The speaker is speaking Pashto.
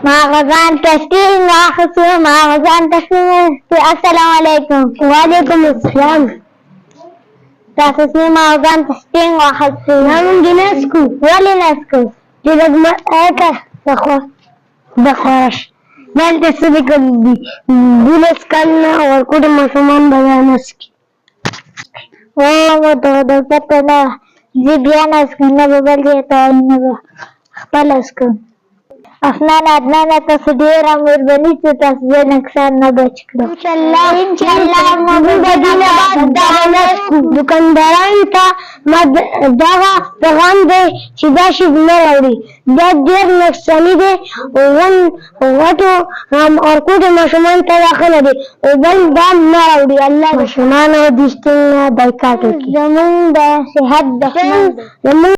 مغزان تشکیل واخصو مغزان تشکیل. السلام علیکم. وعلیکم السلام. تاسو مغزان تشکیل واخصو نمونږ نسکو. ولې نسکو؟ چې دخواش دلته څه لیکلي دي 12 کلونه ورکوټي ماشومان به دا نسکي. د پته نه زه بیا نسکم نه به بل ځای ته نه به خپله څکم. افنان عدنانه تاسو ډېره مهرباني چې تاسو زه نقصان نه بچ کړم. انشاءالله موږ به دینه بعد دغه نسکو. دوکاندارانو ته دغه پیغام دی چې دا شی نه راوړي. دا ډېر نقصاني دی. غټو ورکوټو ماشومانو ته دا ښه نه دی او بل دا نه راوړي. الله ماشومانو د سټینګ نه بایکاټ وکړي. زمونږ د صحت دښمن دی.